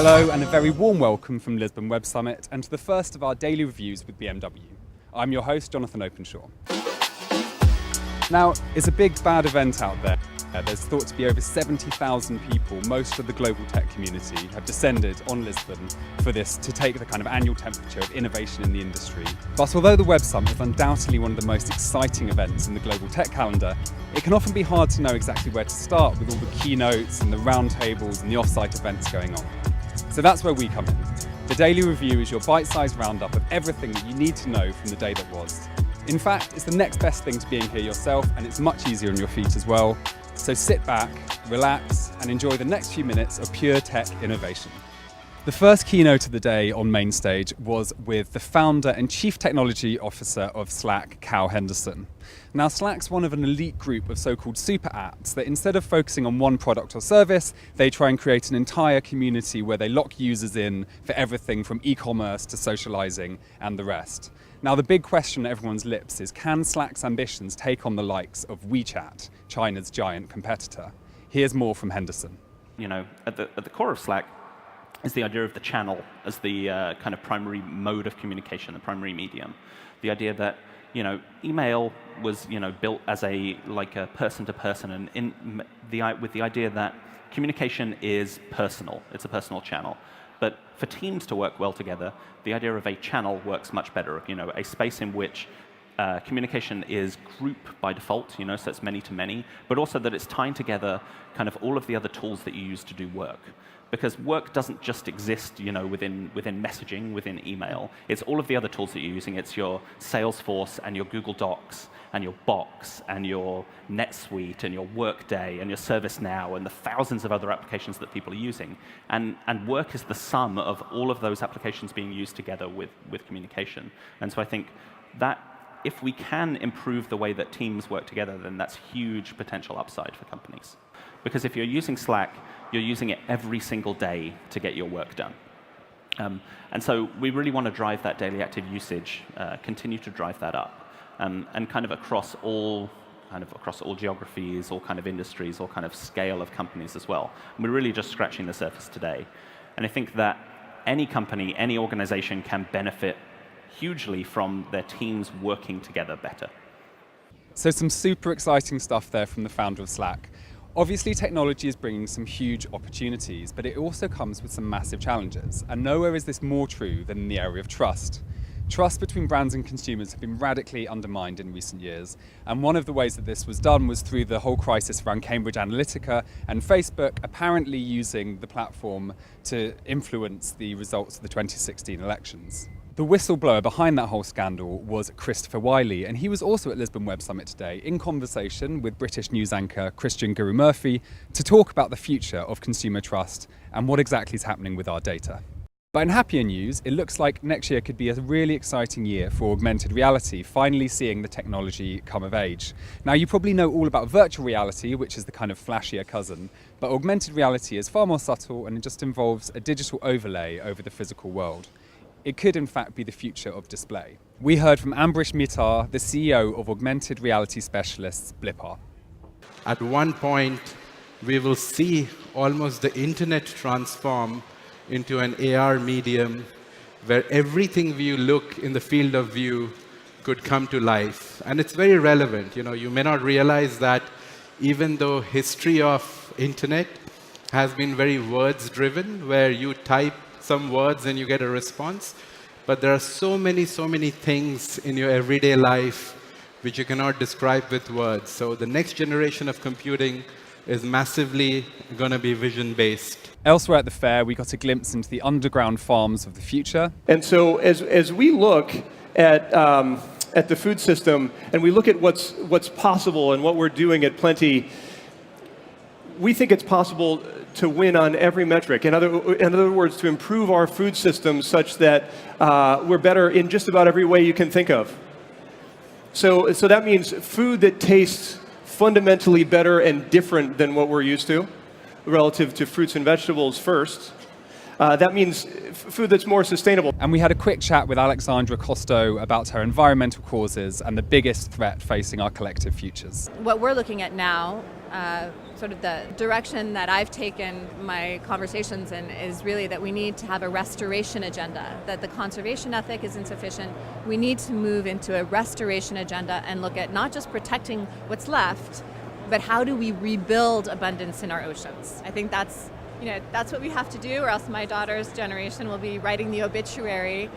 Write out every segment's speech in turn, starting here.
Hello and a very warm welcome from Lisbon Web Summit and to the first of our daily reviews with BMW. I'm your host, Jonathan Openshaw. Now, it's a big bad event out there. There's thought to be over 70,000 people, most of the global tech community, have descended on Lisbon for this to take the kind of annual temperature of innovation in the industry. But although the Web Summit is undoubtedly one of the most exciting events in the global tech calendar, it can often be hard to know exactly where to start with all the keynotes and the roundtables and the off-site events going on. So that's where we come in. The Daily Review is your bite-sized roundup of everything that you need to know from the day that was. In fact, it's the next best thing to being here yourself, and it's much easier on your feet as well. So sit back, relax, and enjoy the next few minutes of pure tech innovation. The first keynote of the day on main stage was with the founder and chief technology officer of Slack, Cal Henderson. Now, Slack's one of an elite group of so-called super apps that instead of focusing on one product or service, they try and create an entire community where they lock users in for everything from e-commerce to socializing and the rest. Now, the big question on everyone's lips is, can Slack's ambitions take on the likes of WeChat, China's giant competitor? Here's more from Henderson. You know, at the core of Slack is the idea of the channel as the kind of primary mode of communication, the primary medium. The idea that, you know, email was, you know, built as a person to person, and with the idea that communication is personal. It's a personal channel. But for teams to work well together, the idea of a channel works much better. You know, a space in which communication is group by default, you know, so it's many to many, but also that it's tying together kind of all of the other tools that you use to do work. Because work doesn't just exist, you know, within messaging, within email. It's all of the other tools that you're using. It's your Salesforce and your Google Docs and your Box and your NetSuite and your Workday and your ServiceNow and the thousands of other applications that people are using. And work is the sum of all of those applications being used together with communication. And so I think that if we can improve the way that teams work together, then that's huge potential upside for companies. Because if you're using Slack, you're using it every single day to get your work done. And so we really want to drive that daily active usage, continue to drive that up, and kind of across all geographies, all kind of industries, all kind of scale of companies as well. And we're really just scratching the surface today. And I think that any company, any organization can benefit hugely from their teams working together better. So some super exciting stuff there from the founder of Slack. Obviously, technology is bringing some huge opportunities, but it also comes with some massive challenges. And nowhere is this more true than in the area of trust. Trust between brands and consumers have been radically undermined in recent years. And one of the ways that this was done was through the whole crisis around Cambridge Analytica and Facebook apparently using the platform to influence the results of the 2016 elections. The whistleblower behind that whole scandal was Christopher Wiley, and he was also at Lisbon Web Summit today in conversation with British news anchor Christian Guru-Murphy to talk about the future of consumer trust and what exactly is happening with our data. But in happier news, it looks like next year could be a really exciting year for augmented reality, finally seeing the technology come of age. Now, you probably know all about virtual reality, which is the kind of flashier cousin, but augmented reality is far more subtle and it just involves a digital overlay over the physical world. It could, in fact, be the future of display. We heard from Ambrish Mittal, the CEO of augmented reality specialists Blippar. At one point, we will see almost the internet transform into an AR medium where everything you look in the field of view could come to life. And it's very relevant. You know, you may not realize that even though history of internet has been very words-driven, where you type some words and you get a response, but there are so many things in your everyday life which you cannot describe with words. So the next generation of computing is massively going to be vision-based. Elsewhere at the fair, we got a glimpse into the underground farms of the future. And so as we look at the food system and we look at what's possible and what we're doing at Plenty, we think it's possible to win on every metric. In other words, to improve our food system such that we're better in just about every way you can think of. So that means food that tastes fundamentally better and different than what we're used to, relative to fruits and vegetables first. That means food that's more sustainable. And we had a quick chat with Alexandra Costo about her environmental causes and the biggest threat facing our collective futures. What we're looking at now, sort of the direction that I've taken my conversations in, is really that we need to have a restoration agenda, that the conservation ethic is insufficient. We need to move into a restoration agenda and look at not just protecting what's left, but how do we rebuild abundance in our oceans? I think that's what we have to do, or else my daughter's generation will be writing the obituary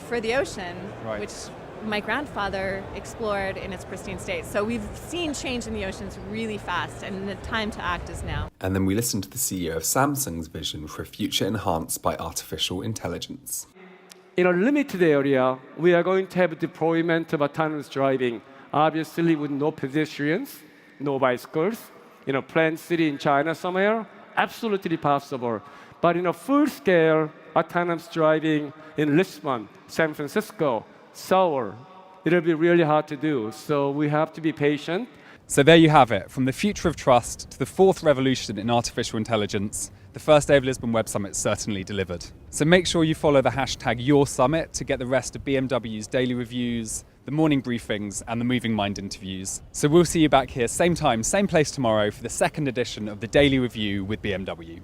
for the ocean, Right. which my grandfather explored in its pristine state. So we've seen change in the oceans really fast, and the time to act is now. And then we listened to the CEO of Samsung's vision for a future enhanced by artificial intelligence. In a limited area, we are going to have deployment of autonomous driving, obviously with no pedestrians, no bicycles. In a planned city in China somewhere, absolutely possible. But in a full-scale autonomous driving in Lisbon, San Francisco, Seoul, it'll be really hard to do. So we have to be patient. So there you have it, from the future of trust to the fourth revolution in artificial intelligence. The first day of Lisbon Web Summit certainly delivered. So make sure you follow the hashtag YourSummit to get the rest of BMW's daily reviews, the morning briefings and the Moving Mind interviews. So we'll see you back here, same time, same place tomorrow for the second edition of the Daily Review with BMW.